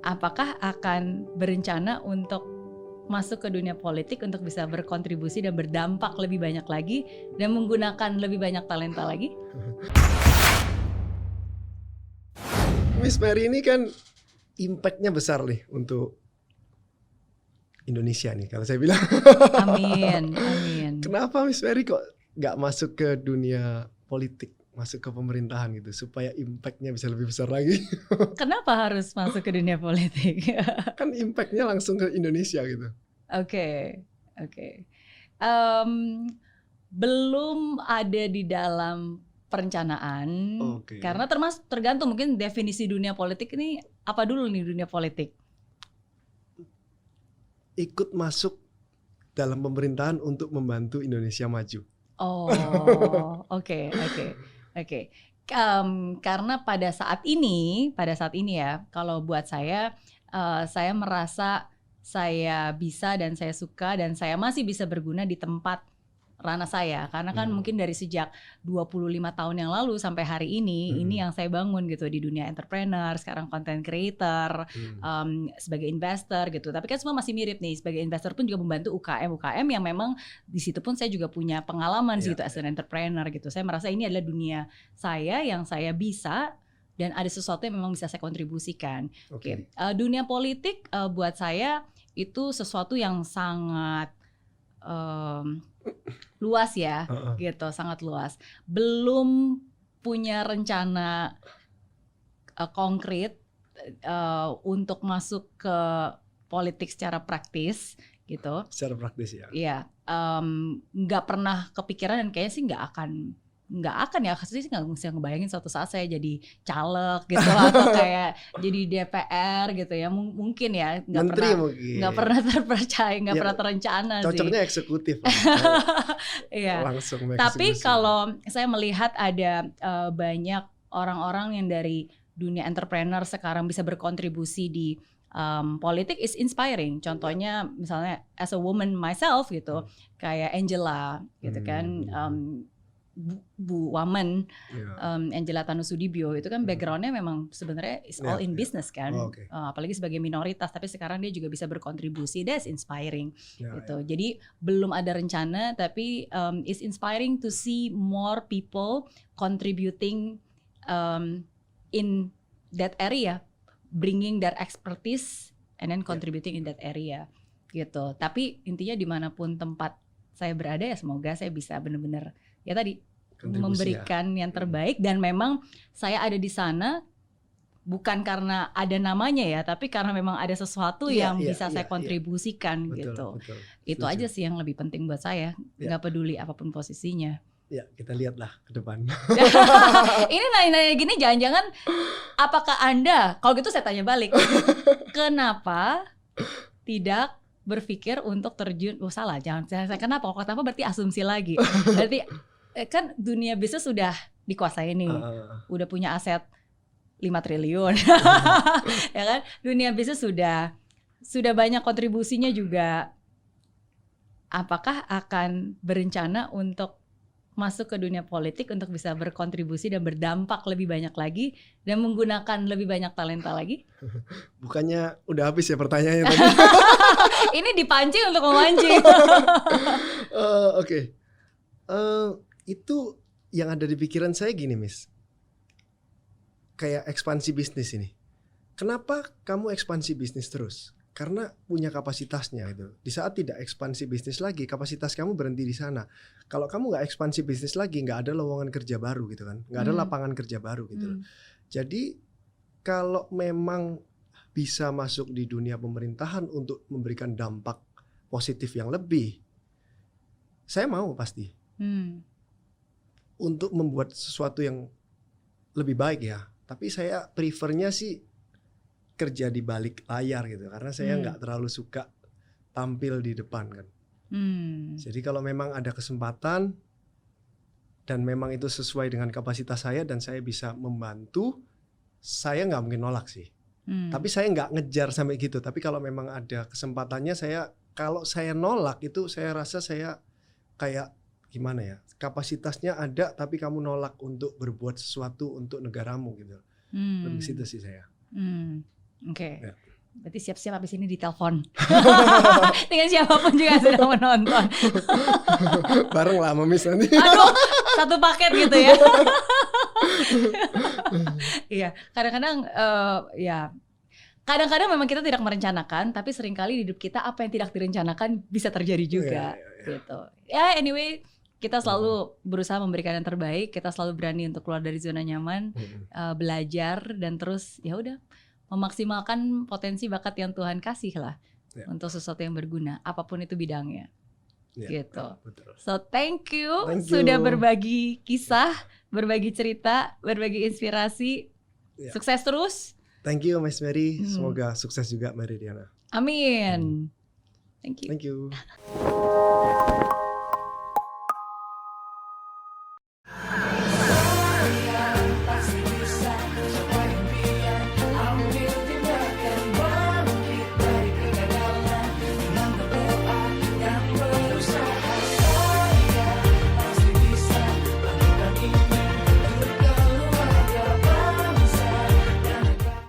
Apakah akan berencana untuk masuk ke dunia politik untuk bisa berkontribusi dan berdampak lebih banyak lagi dan menggunakan lebih banyak talenta lagi? Miss Mary ini kan impact-nya besar nih untuk Indonesia nih kalau saya bilang. Amin, amin. Kenapa Miss Mary kok nggak masuk ke dunia politik, masuk ke pemerintahan gitu supaya impact-nya bisa lebih besar lagi? Kenapa harus masuk ke dunia politik? Kan impact-nya langsung ke Indonesia gitu. Oke. Belum ada di dalam perencanaan, Oke. karena tergantung mungkin definisi dunia politik ini apa dulu nih dunia politik. Ikut masuk dalam pemerintahan untuk membantu Indonesia maju. Oh, oke. Karena pada saat ini ya, kalau buat saya merasa saya bisa dan saya suka dan saya masih bisa berguna di tempat ranah saya. Karena kan mungkin dari sejak 25 tahun yang lalu sampai hari ini yang saya bangun gitu di dunia entrepreneur, sekarang content creator, sebagai investor gitu. Tapi kan semua masih mirip nih. Sebagai investor pun juga membantu UKM yang memang di situ pun saya juga punya pengalaman gitu as an entrepreneur gitu. Saya merasa ini adalah dunia saya yang saya bisa dan ada sesuatu yang memang bisa saya kontribusikan. Oke. Dunia politik buat saya itu sesuatu yang sangat luas ya, gitu, sangat luas. Belum punya rencana konkret untuk masuk ke politik secara praktis gitu. Secara praktis ya. Iya, nggak pernah kepikiran dan kayaknya sih nggak akan ya, sih nggak bisa ngebayangin suatu saat saya jadi caleg gitu atau kayak jadi DPR gitu ya, mungkin ya nggak pernah terpercaya, nggak pernah terencana sih. Cocoknya eksekutif. Iya. Langsung Tapi kalau saya melihat ada banyak orang-orang yang dari dunia entrepreneur sekarang bisa berkontribusi di politik is inspiring. Contohnya misalnya as a woman myself gitu, kayak Angela gitu kan, Bu Wamen, Angela Tanusudibio itu kan backgroundnya memang sebenarnya is all in business kan, apalagi sebagai minoritas, tapi sekarang dia juga bisa berkontribusi. That's inspiring gitu. Jadi belum ada rencana, tapi it's inspiring to see more people contributing in that area, bringing their expertise and then contributing in that area gitu. Tapi intinya dimanapun tempat saya berada ya semoga saya bisa benar-benar ya tadi memberikan yang terbaik, dan memang saya ada di sana bukan karena ada namanya ya, tapi karena memang ada sesuatu yang bisa saya kontribusikan gitu. Betul. Itu aja sih yang lebih penting buat saya, nggak peduli apapun posisinya. Ya, kita lihatlah ke depan. Ini nanya-nanya gini jangan-jangan apakah Anda, kalau gitu saya tanya balik, kenapa tidak berpikir untuk terjun, salah, jangan saya kenapa berarti asumsi lagi. Berarti kan dunia bisnis sudah dikuasai nih, udah punya aset 5 triliun, ya kan? Dunia bisnis sudah banyak kontribusinya juga. Apakah akan berencana untuk masuk ke dunia politik untuk bisa berkontribusi dan berdampak lebih banyak lagi dan menggunakan lebih banyak talenta lagi? Bukannya udah habis ya pertanyaannya tadi? Ini dipancing untuk memancing. Oke. Itu yang ada di pikiran saya gini, Miss. Kayak ekspansi bisnis ini. Kenapa kamu ekspansi bisnis terus? Karena punya kapasitasnya itu. Di saat tidak ekspansi bisnis lagi, kapasitas kamu berhenti di sana. Kalau kamu nggak ekspansi bisnis lagi, nggak ada lowongan kerja baru gitu kan, nggak ada lapangan kerja baru gitu. Jadi kalau memang bisa masuk di dunia pemerintahan untuk memberikan dampak positif yang lebih, saya mau pasti. Untuk membuat sesuatu yang lebih baik ya. Tapi saya prefernya sih kerja di balik layar gitu, karena saya nggak terlalu suka tampil di depan kan. Jadi kalau memang ada kesempatan dan memang itu sesuai dengan kapasitas saya dan saya bisa membantu, saya nggak mungkin nolak sih. Tapi saya nggak ngejar sampai gitu. Tapi kalau memang ada kesempatannya, kalau saya nolak itu saya rasa saya kayak gimana ya, kapasitasnya ada tapi kamu nolak untuk berbuat sesuatu untuk negaramu gitu. Lebih situ sih saya. Oke. Ya. Berarti siap-siap habis ini ditelepon. Dengan siapapun juga sedang menonton. Bareng lah sama Miss nanti. Aduh, satu paket gitu ya. Iya, kadang-kadang ya. Kadang-kadang memang kita tidak merencanakan, tapi seringkali di hidup kita apa yang tidak direncanakan bisa terjadi juga, gitu. Ya anyway, kita selalu berusaha memberikan yang terbaik, kita selalu berani untuk keluar dari zona nyaman, belajar dan terus ya udah memaksimalkan potensi bakat yang Tuhan kasih lah untuk sesuatu yang berguna, apapun itu bidangnya, gitu. Betul. So thank you sudah berbagi kisah, berbagi cerita, berbagi inspirasi, sukses terus. Thank you Miss Mary, semoga sukses juga Mary Diana. Amin. Thank you. Thank you.